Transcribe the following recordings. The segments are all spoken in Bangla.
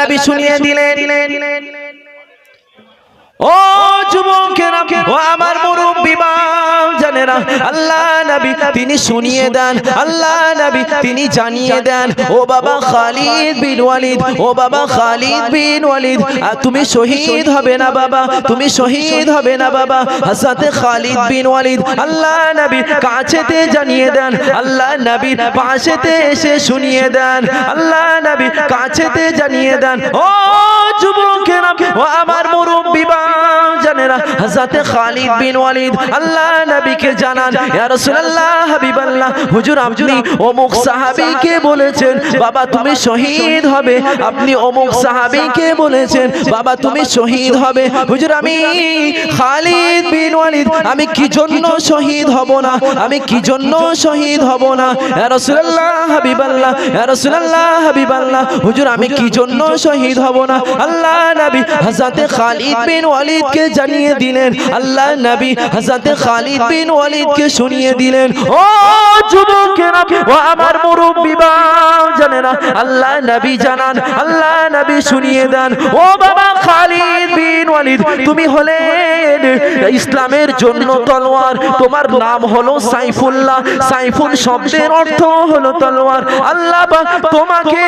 নবী শুনিয়ে দিলেন। ও যুবকেরা, ও আমার মুরব্বি জানেরা, আল্লাহ নবী তিনি শুনিয়ে দেন, আল্লাহ নবী তিনি জানিয়ে দেন, ও বাবা খালিদ বিন ওয়ালিদ, ও বাবা খালিদ বিন ওয়ালিদ, তুমি শহীদ হবে না বাবা, তুমি শহীদ হবে না বাবা। হযরত খালিদ বিন ওয়ালিদ আল্লাহ নবী কাছেতে জানিয়ে দেন, আল্লাহ নবী পাশেতে এসে শুনিয়ে দেন, আল্লাহ নবী কাছেতে জানিয়ে দেন। ও যুবকেরা, ও আমার মুরব্বি জানেরা, হযরত খালিদ বিন ওয়ালিদ আল্লাহ নবীকে জানান, ইয়া রাসূলুল্লাহ হাবিবাল্লাহ, হুজুর আপনি অমুক সাহাবীকে বলেছেন বাবা তুমি শহীদ হবে, আপনি অমুক সাহাবীকে বলেছেন বাবা তুমি শহীদ হবে। হুজুর আমি খালিদ বিন ওয়ালিদ আমি কি জন্য শহীদ হব না, আমি কি জন্য শহীদ হব না, ইয়া রাসূলুল্লাহ হাবিবাল্লাহ, ইয়া রাসূলুল্লাহ হাবিবাল্লাহ, হুজুর আমি কি জন্য শহীদ হব না। আল্লাহ নবী হযরত খালিদ বিন ওয়ালিদকে জানিয়ে দিলেন, আল্লাহ নবী হযরত খালিদ বিন ওয়ালিদকে শুনিয়ে দিলেন। ও যুবকেরা, ও আমার মুরব্বি জানেরা, আল্লাহ নবী জানান, আল্লাহ নবী শুনিয়ে দেন, ও বাবা খালিদ বিন ওয়ালিদ তুমি হলে ইসলামের জন্য তলোয়ার, তোমার নাম হলো সাইফুল্লাহ, সাইফুল শব্দের অর্থ হলো তলোয়ার। আল্লাহ পাক তোমাকে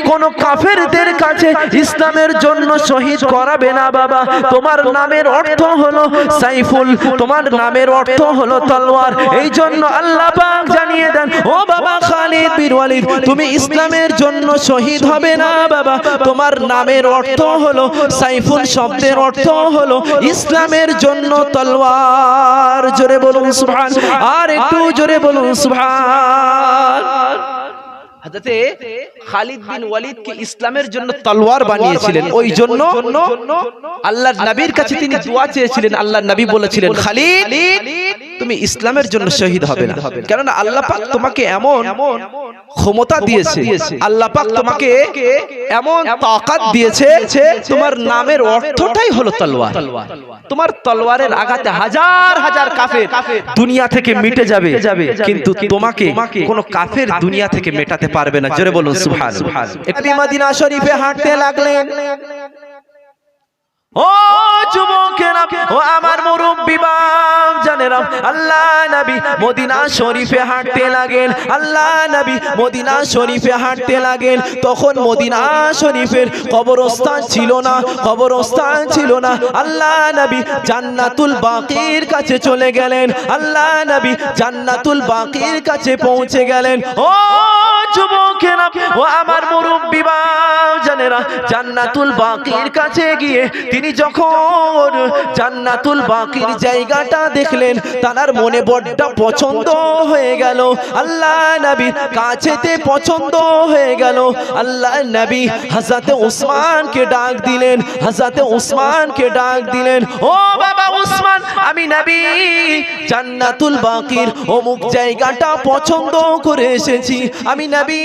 কোন কাফেরদের কাছে ইসলামের জন্য শহীদ করাবে না বাবা, তোমার নামের অর্থ হলো সাইফুল, তোমার নামের অর্থ হলো তলোয়ার। এই জন্য আল্লাহ পাক জানিয়ে দেন, ও বাবা খালিদ বিন ওয়ালিদ তুমি ইসলামের জন্য শহীদ হবে না বাবা, তোমার নামের অর্থ হলো সাইফুল শব্দের অর্থ হলো ইসলামের জন্য তলোয়ার। জোরে বলুন সুবহান, আর একটু জোরে বলুন সুবহান। হযরত খালিদ বিন ওয়ালিদ কে ইসলামের জন্য তলোয়ার বানিয়েছিলেন, ওই জন্য আল্লাহর নবীর কাছে তিনি দোয়া চেয়েছিলেন, আল্লাহর নবী বলেছিলেন খালিদ তুমি ইসলামের জন্য শহীদ হবে না, কারণ আল্লাহ পাক তোমাকে এমন ক্ষমতা দিয়েছে, আল্লাহ পাক তোমাকে এমন তাকাত দিয়েছে, তোমার নামের অর্থটাই হলো তলোয়ার। তোমার তলোয়ারের আঘাতে হাজার হাজার কাফের দুনিয়া থেকে মিটে যাবে, কিন্তু তোমাকে কোন কাফের দুনিয়া থেকে মেটাতে পারবে না। জোরে বলুন সুবহান। একটি মদিনা শরীফে হাঁটতে লাগলেন। ও যুবকেরা, ও আমার মুরব্বি জানেরা, আল্লাহ নবী মদিনা শরীফে হাঁটতে লাগেন, আল্লাহ নবী মদিনা শরীফে হাঁটতে লাগেন। তখন মদিনা শরীফের কবরস্থান ছিল না, কবরস্থান ছিল না। আল্লাহ নবী জান্নাতুল বাকির কাছে চলে গেলেন, আল্লাহ নবী জান্নাতুল বাকির কাছে পৌঁছে গেলেন। ও যুবকেরা, ও আমার মুরব্বি জানেরা, জান্নাতুল বাকির কাছে গিয়ে তিনি যখন জান্নাতুল বাকির জায়গাটা দেখলেন, তার মনে বড্ড পছন্দ হয়ে গেল, আল্লাহ নবী কাছেতে পছন্দ হয়ে গেল। আল্লাহ নবী হযরত উসমানকে ডাক দিলেন, হযরত উসমানকে ডাক দিলেন, ও বাবা উসমান আমি নবী জান্নাতুল বাকির অমুক জায়গাটা পছন্দ করে এসেছি, আমি নবী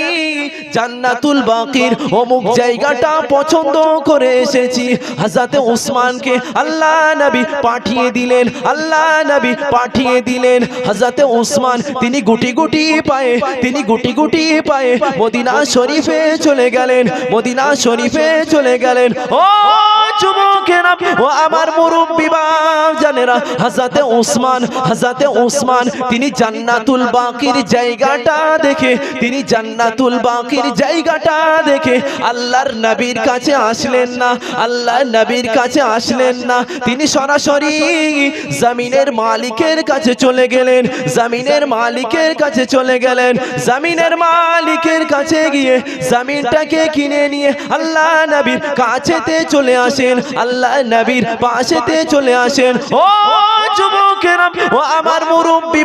জান্নাতুল বাকির অমুক জায়গাটা পছন্দ করে এসেছি। হযরত উসমানকে আল্লাহ নবী পাঠিয়ে দিলেন, আল্লাহ নবী পাঠিয়ে দিলেন। হযরত উসমান তিনি গুটি গুটি পায়ে, তিনি গুটি গুটি পায়ে মদিনা শরীফে চলে গেলেন, মদিনা শরীফে চলে গেলেন। ও যুবকেরা, ও আমার মুরব্বি জানেরা, হযরত উসমান, হযরত উসমান তিনি জান্নাতুল বাকির জায়গাটা দেখে, তিনি জান্নাতুল বাকির জায়গাটা দেখে আল্লাহর নবীর কাছে আসলেন না, আল্লাহর নবীর কাছে আসলেন না। তিনি সরাসরি জমিনের মালিকের কাছে চলে গেলেন, জমিনের মালিকের কাছে চলে গেলেন। জমিনের মালিকের কাছে গিয়ে জমিনটাকে কিনে নিয়ে আল্লাহ নবীর কাছেতে চলে আসেন, আল্লাহ নবীর পাশেতে চলে আসেন। ও যুবকেরা, ও আমার মুরব্বি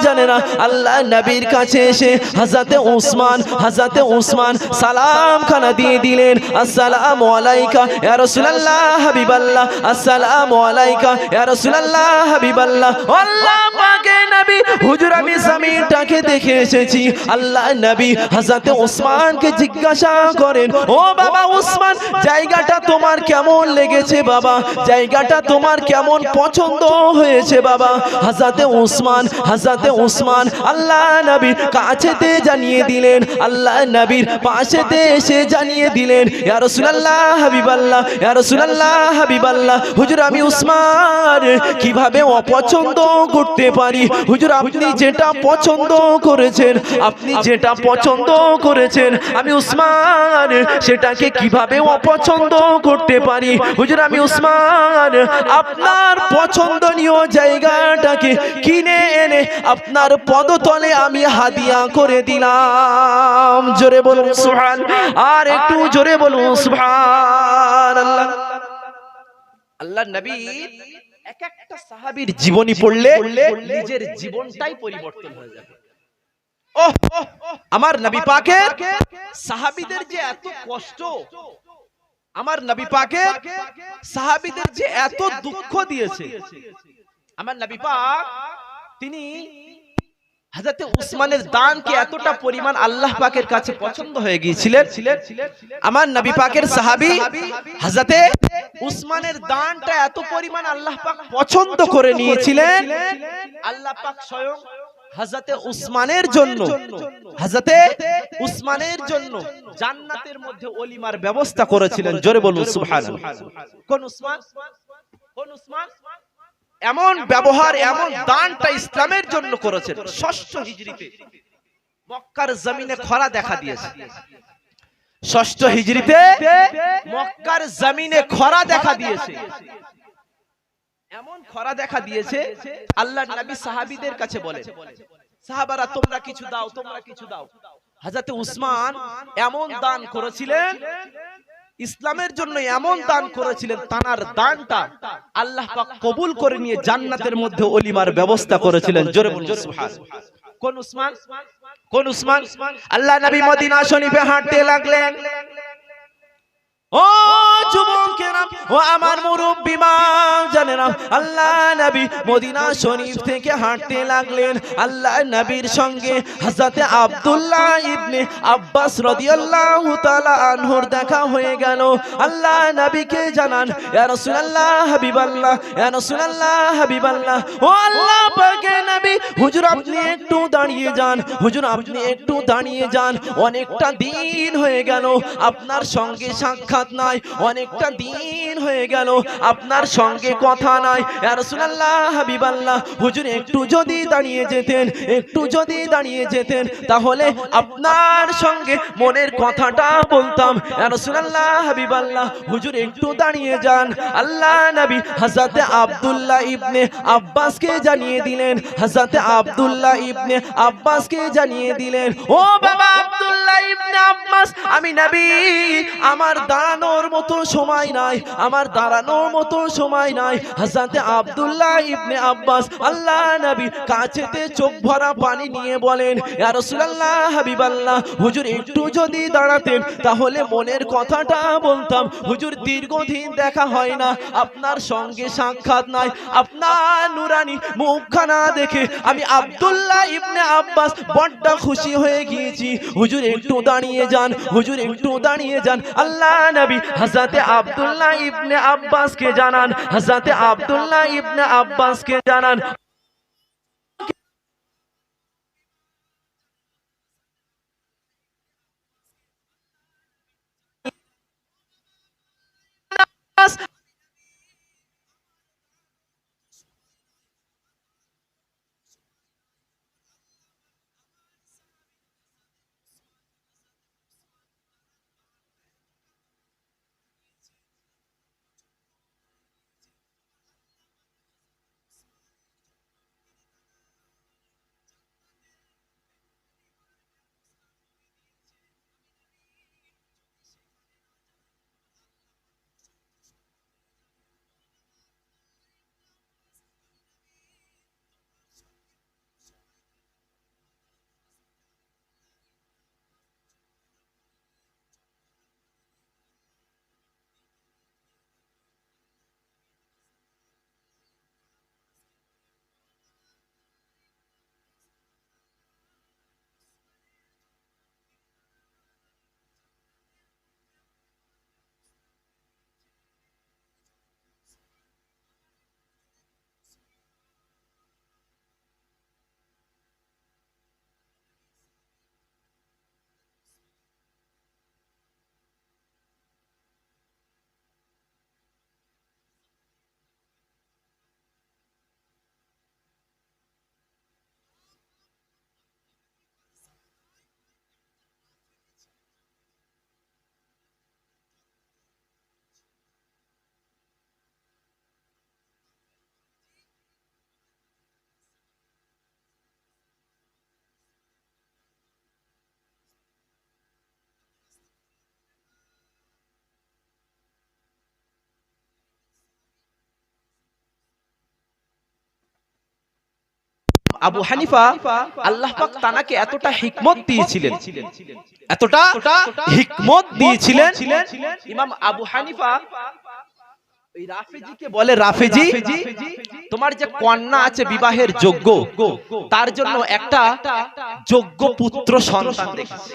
জানেরা, আল্লাহ নবীর কাছে এসে হযরত উসমান, হযরত উসমান সালাম খানা দিয়ে দিলেন, আসসালামু আলাইকা ইয়া রাসূলুল্লাহ হাবিবাল্লাহ, আসসালামু আলাইকা ইয়া রাসূলুল্লাহ হাবিবাল্লাহ। আল্লাহ পাকের নবী হুজুর আমি জমিনটাকে দেখে এসেছি। আল্লাহ নবী হযরত উসমানকে জিজ্ঞাসা করেন, ও বাবা উসমান জায়গাটা তোমার কেমন লেগেছে বাবা, জায়গাটা তোমার কেমন পছন্দ হয়েছে বাবা হযরতে উসমান আল্লাহ নবী কাছেতে জানিয়ে দিলেন, আল্লাহ নবীর পাশেতে এসে জানিয়ে দিলেন, ইয়া রাসূলুল্লাহ হাবিবাল্লাহ, ইয়া রাসূলুল্লাহ হাবিবাল্লাহ, হুজুর আমি উসমান কিভাবে অপছন্দ করতে পারি? হুজুর আপনি যেটা পছন্দ করেছেন, আপনি যেটা পছন্দ করেছেন, আমি উসমান সেটাকে কিভাবে অপছন্দ করতে পারি? হুজুর আমি উসমান আপনার পছন্দনীয় জায়গাটাকে কিনে এনে আপনার পদতলে আমি হাদিয়া করে দিলাম। জোরে বলুন সুবহান, আর একটু জোরে বলুন সুবহানাল্লাহ। আল্লাহর নবী এক একটা সাহাবীর জীবনী পড়লে নিজের জীবনটাই পরিবর্তন হয়ে যাবে। ওহ আমার নবী পাকের সাহাবীদের যে এত কষ্ট, আমার নবী পাকের সাহাবীদের যে এত দুঃখ দিয়েছে, আমার নবী পাক তিনি হযরত উসমানের দানকে এতটা পরিমাণ আল্লাহ পাকের কাছে পছন্দ হয়ে গিয়েছিলেন, আমার নবী পাকের সাহাবী হযরত উসমানের দানটা এত পরিমাণ আল্লাহ পাক পছন্দ করে নিয়েছিলেন, আল্লাহ পাক স্বয়ং হযরত উসমানের জন্য জান্নাতের মধ্যে ওলিমার ব্যবস্থা করেছিলেন। জোরে বলুন সুবহানাল্লাহ। কোন উসমান? এমন ব্যবহার, এমন দানটা ইসলামের জন্য করেছেন। ষষ্ঠ হিজরিতে মক্কার জমিনে খরা দেখা দিয়েছে। ষষ্ঠ হিজরিতে মক্কার জমিনে খরা দেখা দিয়েছে। এমন খরা দেখা দিয়েছে, আল্লাহর নবী সাহাবীদের কাছে বলেন, সাহাবারা তোমরা কিছু দাও, তোমরা কিছু দাও। হযরত উসমান এমন দান করেছিলেন, ইসলামের জন্য এমন দান করেছিলেন, তার দানটা আল্লাহ পাক কবুল করে নিয়ে জান্নাতের মধ্যে ওলিমার ব্যবস্থা করেছিলেন। জোরে বলুন সুবহানাল্লাহ। কোন উসমান? কোন উসমান? আল্লাহ নবী মদিনা শরীফে হাঁটতে লাগলেন। ও যুবকেরা, ও আমার মুরব্বি মা জানেরা, আল্লাহ নবী মদিনা শরীফ থেকে হাঁটতে লাগলেন। আল্লাহ নবীর সঙ্গে হযরত আব্দুল্লাহ ইবনে আব্বাস রাদিয়াল্লাহু তাআলা আনহুর দেখা হয়ে গেল। আল্লাহ নবীকে জানান, ইয়া রাসূলুল্লাহ হাবিবাল্লাহ, ইয়া রাসূলুল্লাহ হাবিবাল্লাহ, ও আল্লাহ পাকের নবী, হুজুর আপনি একটু দাঁড়িয়ে যান, হুজুর আপনি একটু দাঁড়িয়ে যান, অনেকটা দিন হয়ে গেল আপনার সঙ্গে সাক্ষাৎ নাই, অনেকটা দিন হয়ে গেল আপনার সঙ্গে কথা নাই। ইয়া রাসূলুল্লাহ হাবিবাল্লাহ, হুজুর একটু যদি দাঁড়িয়ে যেতেন, একটু যদি দাঁড়িয়ে যেতেন, তাহলে আপনার সঙ্গে মনের কথাটা বলতাম। ইয়া রাসূলুল্লাহ হাবিবাল্লাহ, হুজুর একটু দাঁড়িয়ে যান। আল্লাহ নবী হযরত আব্দুল্লাহ ইবনে আব্বাসকে জানিয়ে দিলেন, হযরত আব্দুল্লাহ ইবনে আব্বাসকে জানিয়ে দিলেন, ও বাবা আব্দুল্লাহ ইবনে আব্বাস, আমি নবী, আমার দাঁড়ানোর মতো সময় নাই, আমার দাঁড়ানোর মতো সময় নাই। হযরত আব্দুল্লাহ ইবনে আব্বাস আল্লাহ নবী কাছেতে চোখ ভরা পানি নিয়ে বলেন, ইয়া রাসূলুল্লাহ হাবিবাল্লাহ, হুজুর একটু যদি দাঁড়াতেন তাহলে মনের কথাটা বলতাম। হুজুর দীর্ঘদিন দেখা হয় না, আপনার সঙ্গে সাক্ষাৎ নাই, আপনার নুরানি মুখখানা দেখে আমি আব্দুল্লাহ ইবনে আব্বাস বড্ড খুশি হয়ে গিয়েছি। হুজুর একটু দাঁড়িয়ে যান, হুজুর একটু দাঁড়িয়ে যান। আল্লাহ নবী হযরত আব্দুল্লাহ ইবনে আব্বাসকে জানান, হযরত আব্দুল্লাহ ইবনে আব্বাসকে জানান, আবু হানিফা আল্লাহ পাক তানাকে এতটা হিকমত দিয়েছিলেন, এতটা হিকমত দিয়েছিলেন। ইমাম আবু হানিফা এই রাফেজিকে বলে, রাফেজি তোমার যে কন্যা আছে বিবাহের যোগ্য, তার জন্য একটা যোগ্য পুত্র সন্তান দেখেছি,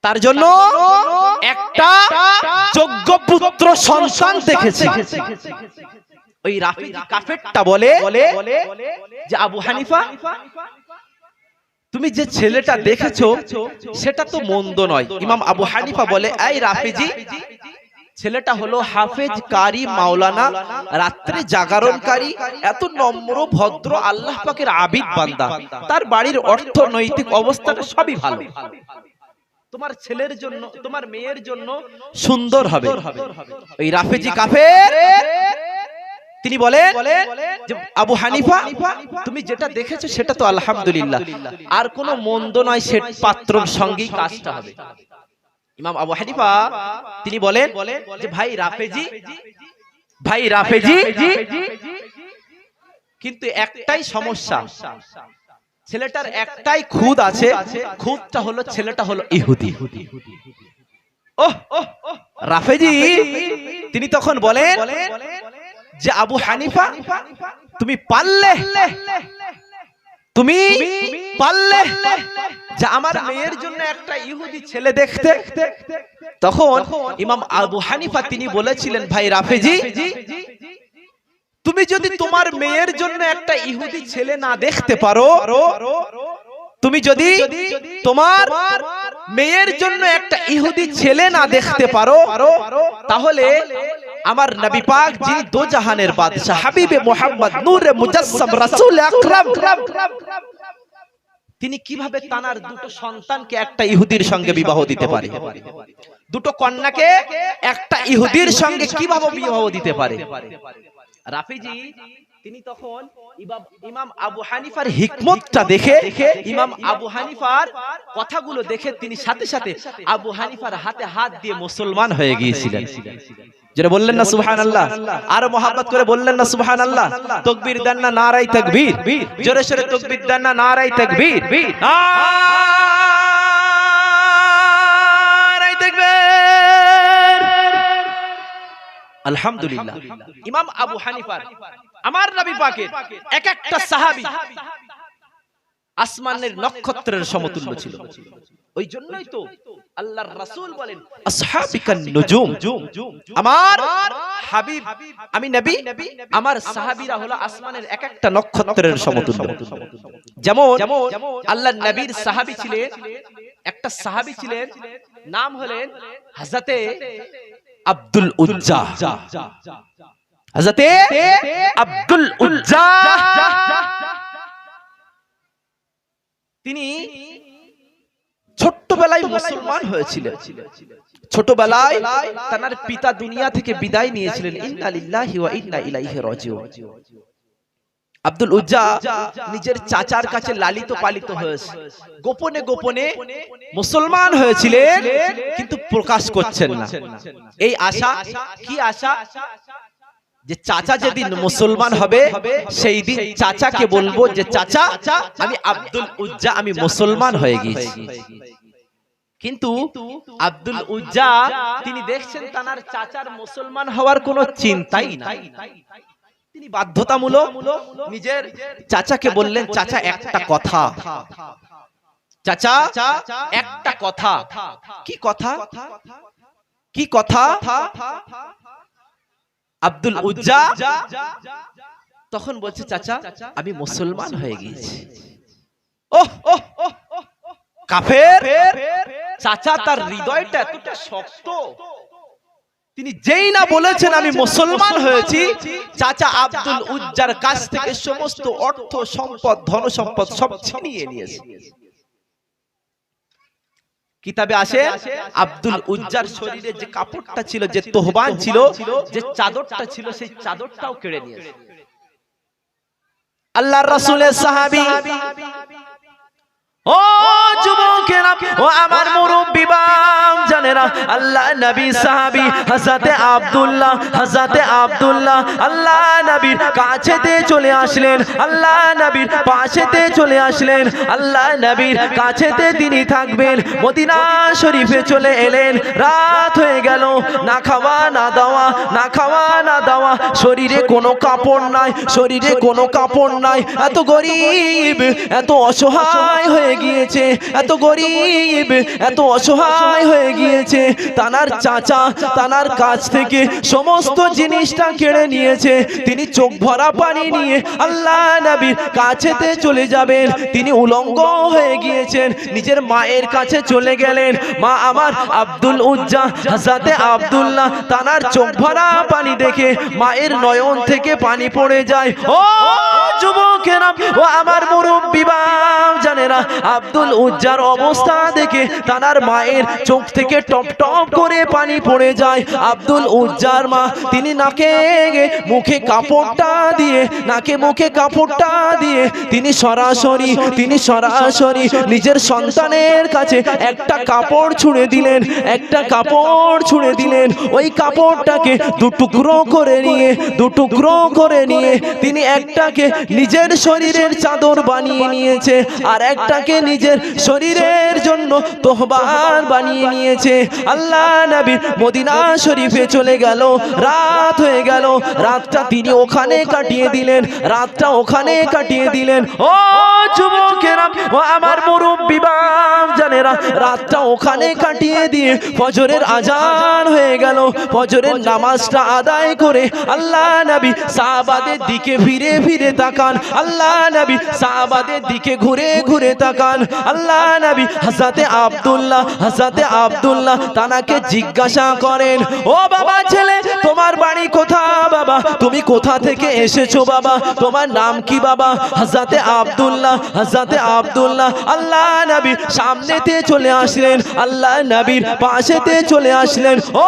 তার জন্য একটা যোগ্য পুত্র সন্তান দেখেছি। ওই রাফেজি কাফেরটা বলে যে আবু হানিফা তুমি যে ছেলেটা দেখেছো সেটা তো মন্দ নয়। ইমাম আবু হানিফা বলে, এই রাফেজি ছেলেটা হলো হাফেজ কারি মাওলানা, রাত্রে জাগরণকারী, এত নম্র ভদ্র আল্লাহ পাকের আবিদ বান্দা, তার বাড়ির অর্থনৈতিক অবস্থাটা সবই ভালো, তোমার ছেলের জন্য তোমার মেয়ের জন্য সুন্দর হবে। এই রাফেজি কাফের তিনি বলেন যে আবু হানিফা তুমি যেটা দেখেছো সেটা তো আলহামদুলিল্লাহ, আর কোনো মন্দ নয়, সে পাত্রর সঙ্গেই কাজটা হবে। ইমাম আবু হানিফা তিনি বলেন যে ভাই রাফেজি কিন্তু একটাই সমস্যা, ছেলেটার একটাই খুঁত আছে, খুঁতটা হলো ছেলেটা হলো ইহুদি। রাফেজি তিনি তখন বলেন যে আবু হানিফা তুমি পারলে যে আমার মেয়ের জন্য একটা ইহুদি ছেলে দেখতে। তখন ইমাম আবু হানিফা তিনি বলেছিলেন, ভাই রাফেজি তুমি যদি তোমার মেয়ের জন্য একটা ইহুদি ছেলে না দেখতে পারো, তুমি যদি তোমার মেয়ের জন্য একটা ইহুদি ছেলে না দেখতে পারো, তাহলে আমার নবী পাক যিনি দো জাহানের বাদশা হাবিবে মুহাম্মদ নূরে মুজাসসাম রাসূল আকরাম, তিনি কিভাবে তানার দুটো সন্তানকে একটা ইহুদির সঙ্গে বিবাহ দিতে পারে, দুটো কন্যাকে একটা ইহুদির সঙ্গে কিভাবে বিবাহ দিতে পারে। রাফেজি তিনি তখন ইমাম আবু হানিফার হিকমতটা দেখে, ইমাম আবু হানিফার কথাগুলো দেখে তিনি সাথে সাথে আবু হানিফার হাতে হাত দিয়ে মুসলমান হয়ে গিয়েছিলেন। যারা বললেন না সুবহানাল্লাহ, আর মোহাব্বত করে বললেন না সুবহানাল্লাহ, তাকবীর দেন না নারায়ে তাকবীর, জোরে জোরে তাকবীর দেন না নারায়ে তাকবীর, নারায়ে তাকবীর। আলহামদুলিল্লাহ ইমাম আবু হানিফার আমার নবী পাকের এক একটা সাহাবী আসমানের নক্ষত্রের সমতুল্য ছিল। ওই জন্যই তো আল্লাহর রাসূল বলেন আসহাবিকান নুজুম, আমার হাবিব আমি নবী, আমার সাহাবীরা হলো আসমানের এক একটা নক্ষত্রের সমতুল্য। যেমন আল্লাহর নবীর সাহাবী ছিলেন, একটা সাহাবী ছিলেন নাম হলেন হযরতে আব্দুল উজ্জা, হযরতে আব্দুল উজ্জা। তিনি ছোট্টবেলায় মুসলমান হয়েছিলেন, ছোটবেলায় তার পিতা দুনিয়া থেকে বিদায় নিয়েছিলেন। ইন্না লিল্লাহি ওয়া ইন্না ইলাইহি রাজিউন। আব্দুল উজ্জা নিজের চাচার কাছে লালিত পালিত হয়েছে, গোপনে গোপনে মুসলমান হয়েছিলেন কিন্তু প্রকাশ করছেন না। এই আশা, কি আশা? যে চাচা যেদিন মুসলমান হবে সেই দিন চাচাকে বলবো যে চাচা আমি আব্দুল উজ্জা আমি মুসলমান হয়ে গেছি। কিন্তু আব্দুল উজ্জা তিনি দেখছেন তার চাচার মুসলমান হওয়ার কোনো চিন্তাই নাই। তিনি বাধ্যতামূলক নিজের চাচাকে বললেন, চাচা একটা কথা, চাচা একটা কথা। কি কথা? কি কথা? আব্দুল উজ্জা তখন বলছে, চাচা আমি মুসলমান হয়ে গিয়েছি। কাফের চাচা, তার হৃদয়টা এতটা শক্ত, তিনি যেই না বলেছেন আমি মুসলমান হয়েছি, চাচা আব্দুল উজ্জার কাছ থেকে সমস্ত অর্থ সম্পদ ধন সম্পদ সব ছিনিয়ে নিয়েছে। কিতাবে আসে আব্দুল উজ্জার শরীরে যে কাপড়টা ছিল, যে তোহবান ছিল, যে চাদরটা ছিল, সেই চাদরটাও কেড়ে নিয়েছে। আল্লাহর রাসূলের সাহাবী ও যুবকেরা, ও আমার মুরব্বি বাপ জানেরা, আল্লাহ নবী সাহাবী হযরতে আব্দুল্লাহ আল্লাহ নবীর কাছেতে চলে আসলেন, আল্লাহ নবীর পাশেতে চলে আসলেন, আল্লাহ নবীর কাছেতে তিনি থাকবেন। মদিনা শরীফে চলে এলেন, রাত হয়ে গেল, না খাওয়া না দাওয়া, না খাওয়া না দাওয়া, শরীরে কোনো কাপড় নাই, শরীরে কোনো কাপড় নাই, এত গরিব, এত অসহায় হয়ে গিয়েছে, এত গরিব, এত অসহায় হয়ে গিয়েছে। তানার চাচা তানার কাছ থেকে সমস্ত জিনিসটা কেড়ে নিয়েছে। তিনি চোখ ভরা পানি নিয়ে আল্লাহ নবীর কাছেতে চলে যাবেন। তিনি উলঙ্গ হয়ে গিয়েছেন, নিজের মায়ের কাছে চলে গেলেন। মা আমার আব্দুল উজ্জা হযরতে আব্দুল্লাহ তানার চোখ ভরা পানি দেখে মায়ের নয়ন থেকে পানি পড়ে যায়। ও যুবকেরা, ও আমার মুরব্বি বাপ জানেরা, আব্দুল উজ্জার অবস্থা দেখে তানার মায়ের চোখ থেকে টপ টপ করে পানি পড়ে যায়। আব্দুল উজ্জার মা তিনি নাকে মুখে কাপড়টা দিয়ে, নাকে মুখে কাপড়টা দিয়ে তিনি সরাসরি নিজের সন্তানের কাছে একটা কাপড় ছুঁড়ে দিলেন, একটা কাপড় ছুঁড়ে দিলেন। ওই কাপড়টাকে দুটুকরো করে নিয়ে তিনি একটাকে নিজের শরীরের চাদর বানিয়ে নিয়েছে, আর একটাকে নিজের শরীরের জন্য তোহবার বানিয়ে নিয়েছে। আল্লাহ নবী মদিনা শরীফে চলে গেল, রাত হয়ে গেল, রাতটা তিনি ওখানে কাটিয়ে দিলেন, রাতটা ওখানে কাটিয়ে দিলেন। ও যুবকেরা, ও আমার মুরব্বি বাপ জানেরা, রাতটা ওখানে কাটিয়ে দিয়ে ফজরের আজান হয়ে গেল। ফজরের নামাজটা আদায় করে আল্লাহ নবী সাহাবাদের দিকে ফিরে ফিরে তাকান, আল্লাহ নবী সাহাবাদের দিকে ঘুরে ঘুরে তাকান। আল্লাহ নবী হযরতে আব্দুল্লাহ তানাকে জিজ্ঞাসা করেন, ও বাবা ছেলে, তোমার বাড়ি কোথা বাবা? তুমি কোথা থেকে এসেছো বাবা? তোমার নাম কি বাবা? হযরতে আব্দুল্লাহ আল্লাহ নবী সামনেতে চলে আসলেন, আল্লাহ নবীর পাশেতে চলে আসলেন। ও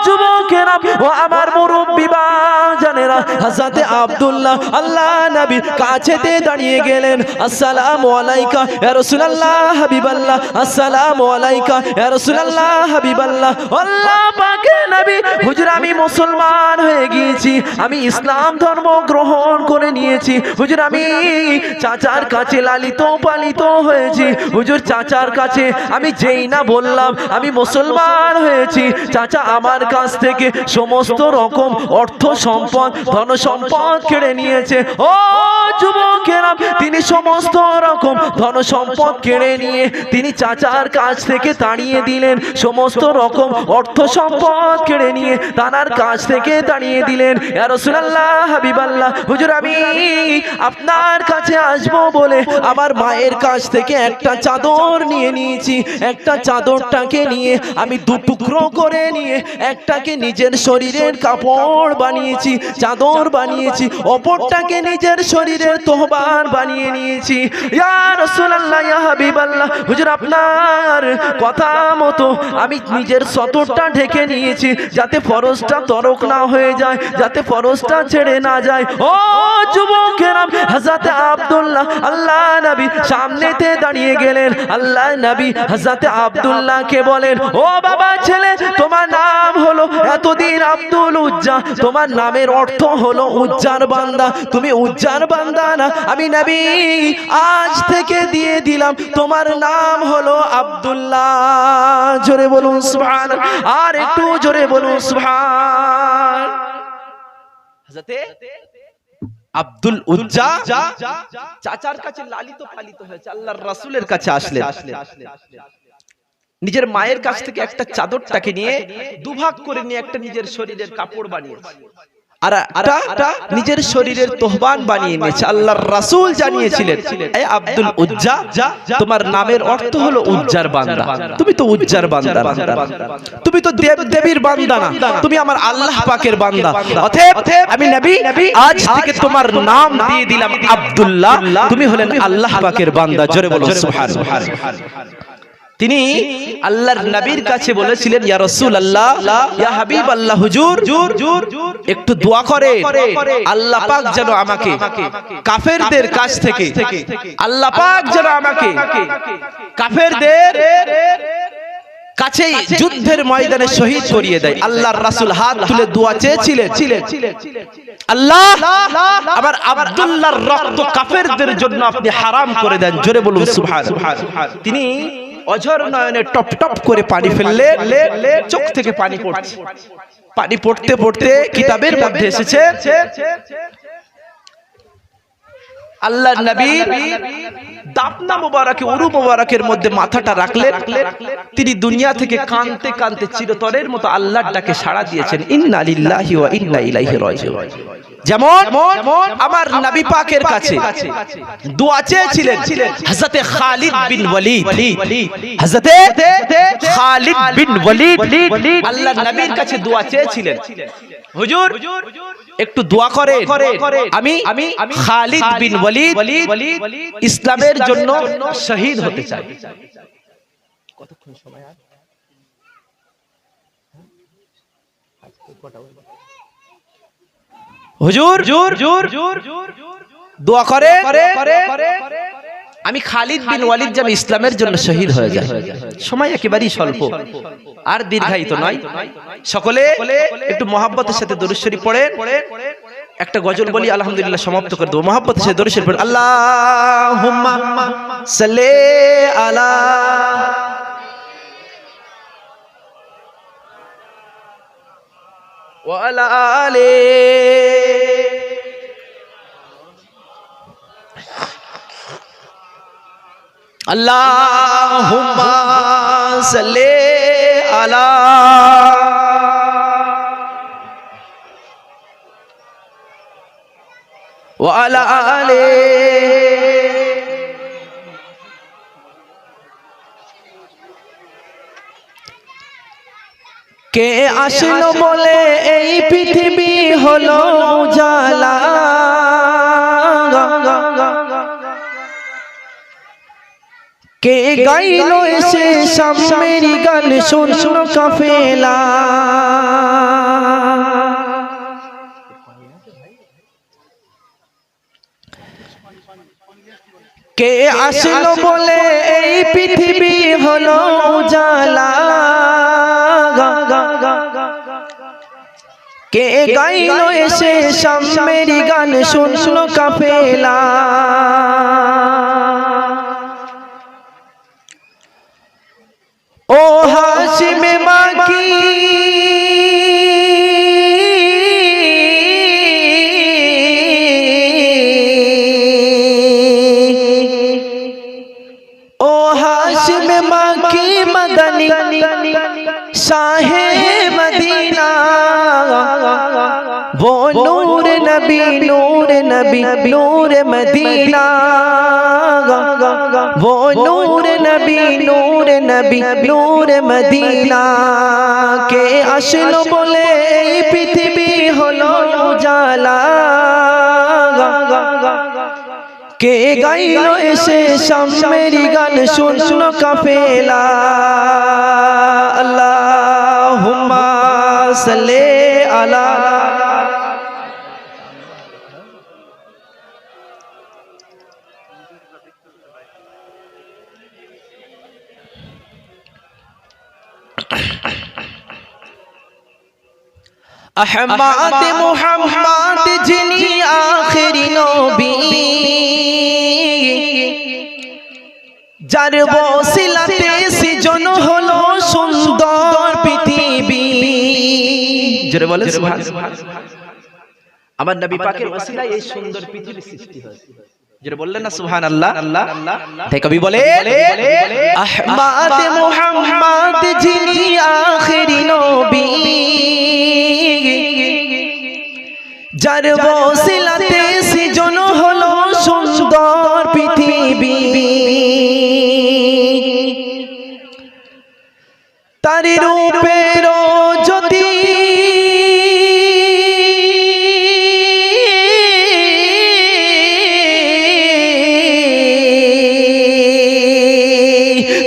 যুবকেরা, ও আমার মুরব্বি বাপ জানেরা, হযরতে আব্দুল্লাহ আল্লাহ নবীর কাছেতে দাঁড়িয়ে গেলেন। আসসালামু আলাইকা ইয়া রাসূলুল্লাহ হাবিবাল্লাহ, আসসালামু আলাইকা ইয়া রাসূলুল্লাহ হাবিবাল্লাহ। আল্লাহ পাকের নবী, হুজুর আমি মুসলমান হয়ে গিয়েছি, আমি ইসলাম ধর্ম গ্রহণ করে নিয়েছি হুজুর, আমি চাচার কাছে লালিত পালিত হয়েছি হুজুর, চাচার কাছে আমি যেই না বললাম আমি মুসলমান হয়েছি, চাচা আমার কাছ থেকে সমস্ত রকম অর্থ সম্পদ ধন সম্পদ কেড়ে নিয়েছে। ও যুবকেরা, তিনি সমস্ত রকম ধন সম্পদ কেড়ে নিয়ে তিনি চাচার কাছ থেকে তাড়িয়ে দিলেন, সমস্ত রকম অর্থ সম্পদ কেড়ে নিয়ে তানার কাছ থেকে তাড়িয়ে দিলেন। ইয়া রাসূলুল্লাহ হাবিবাল্লাহ, হুজুর আমি আপনার কাছে আসবো বলে আমার মায়ের কাছ থেকে একটা চাদর নিয়ে নিয়েছি, একটা চাদরটাকে নিয়ে আমি দুটুকরো করে নিয়ে একটাকে নিজের শরীরের কাপড় বানিয়েছি, চাদর বানিয়েছি, অপরটাকে নিজের শরীরের তোহবার বানিয়ে নিয়েছি। ইয়া রাসূলুল্লাহ ইয়া হাবিবাল্লাহ, হুজুর আপনার কথা মতো আমি নিজের সতরটা ঢেকে নিয়েছি, যাতে ফরজটা তরক না হয়ে যায়, যাতে ফরজটা ছেড়ে না যায়। ও যুবকেরা, হযরতে আব্দুল্লাহ আল্লাহ নবী সামনেতে দাঁড়িয়ে গেলেন। আল্লাহ নবী হযরতে আব্দুল্লাহকে বলেন, ও বাবা ছেলে, তোমার নাম হলো এতদিন আব্দুল উজ্জা, তোমার নামের অর্থ হলো উজ্জার বান্দা, তুমি উজ্জার বান্দা না? আমি নবী আজ থেকে দিয়ে দিলাম তোমার নাম হলো আব্দুল্লাহ। জোরে বলুন সুবহানাল্লাহ, আর একটু জোরে বলুন সুবহান। হযরতে আব্দুল উজ্জা চাচার কাছে লালিত পালিত হয়েছে, আল্লাহর রাসূলের কাছে আসলেন, নিজের মায়ের কাছ থেকে একটা চাদরটাকে নিয়ে দুভাগ করে নিয়ে একটা নিজের শরীরের কাপড় বানিয়েছে, আর একটা নিজের শরীরের তোহবান বানিয়ে নিয়েছে। আল্লাহর রাসূল জানিয়েছিলেন, এ আব্দুল উজ্জা, তোমার নামের অর্থ হলো উজ্জার বান্দা, তুমি তো উজ্জার বান্দা, তুমি তো দেব দেবীর বান্দা না, তুমি আমার আল্লাহ পাকের বান্দা। অতএব আমি নবী আজ থেকে তোমার নাম দিয়ে দিলাম আব্দুল্লাহ, তুমি হলেন আল্লাহ পাকের বান্দা। জোরে বলুন সুবহানাল্লাহ। তিনি আল্লাহর নবীর কাছে বলেছিলেন, ইয়া রাসূলুল্লাহ, ইয়া হাবিবাল্লাহ, হুজুর একটু দোয়া করে আল্লাহ পাক যেন আমাকে কাফেরদের কাছ থেকে, আল্লাহ পাক যেন আমাকে কাফেরদের কাছে যুদ্ধের ময়দানে শহীদ করিয়ে দেয়। আল্লাহর রাসূল হাত তুলে দোয়া চেয়েছিলেন, আল্লাহ আবার আব্দুল্লাহর রক্ত কাফেরদের জন্য আপনি হারাম করে দেন। জোরে বলুন সুবহানাল্লাহ। তিনি অঝর নয়নে টপ টপ করে পানি ফেললেন, চোখ থেকে পানি পড়ছে। পানি পড়তে পড়তে কিতাবের মধ্যে এসেছে আল্লাহর নবী দাপনা মুবারকে, উরু মুবারকের মধ্যে মাথাটা রাখলেন। তিনি দুনিয়া থেকে কাঁদতে কাঁদতে চিরতরের মতো আল্লাহর ডাকে সাড়া দিয়েছেন, ইন্না লিল্লাহি ওয়া ইন্না ইলাইহি রাজিউন। যেমন আমার নবী পাকের কাছে দোয়া চেয়েছিলেন হযরতে খালিদ বিন ওয়ালিদ, হযরতে খালিদ বিন ওয়ালিদ আল্লাহর নবীর কাছে দোয়া চেয়েছিলেন, হুজুর একটু দোয়া করে আমি খালিদ বিন ওয়ালিদ ইসলামের জন্য শহীদ হতে চাই। কতক্ষণ সময় আর? হুজুর দোয়া করে আমি খালিদ বিন ওয়ালিদ যেন ইসলামের জন্য শহীদ হয়ে যায়। সময় একেবারেই স্বল্প, আর দীর্ঘায়িত নয়। সকলে একটু মহব্বতের সাথে দরুদ শরীফ পড়েন। একটা গজল বলি, আলহামদুলিল্লাহ সমাপ্ত করে দেবো। মহব্বতের সাথে দরুদ শরীফ পড়েন। আল্লাহুম্মা সাল্লি আলা ওয়া আলা আলি আল্লাহুম্মা সাল্লি আলা ওয়া আলা আলি কে আসলো বলে এই পৃথিবী হলো উজালা, কে গাইলো এসে সামেরি গান শুনলো কাফেলা, কে আসলো বলে এই পৃথিবী হলো উজালা, কে গাইলো এসে সামেরি গান শুনলো কাফেলা, ও হাশিম মাকি ও হাশিম মাকি মদনী শাহে মদিনা, वो नूर नबी नूर नबी नूर मदीना, वो नूर नबी नूर नबी नूर मदीना, के আসলো বলে এই পৃথিবী হলো উজালা, কে গাইলো এসে সামেরি গান শুনলো কাফেলা, আল্লাহুম্মা সাল্লি আলা আহমদ মুহাম্মদ যিনি আখেরি নবী, যার ওসিলাতে সৃজন হলো সুন্দর পৃথিবী। জোরে বলেন সুবহানাল্লাহ। আমার নবী পাকের ওসিলায় এই সুন্দর পৃথিবী সৃষ্টি হয়েছে। জোরে বললেন না সুবহানাল্লাহ। তাই কবি বলে আহমদ মুহাম্মদ যিনি আখেরি নবী, যার ওসিলাতে সৃজন হলো সুন্দর পৃথিবী, তার রূপের জ্যোতি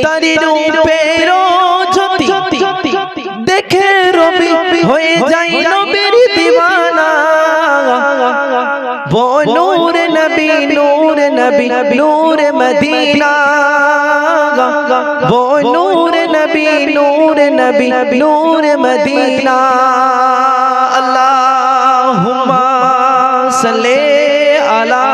তার তারি রূপের জ্যোতি দেখে রবি হয়ে যাই নবীর দিওয়ানা वो नूर नबी नूर नूर मदीना वो नूर नबी नूर मदीना अल्लाहुम्मा सल्ले अला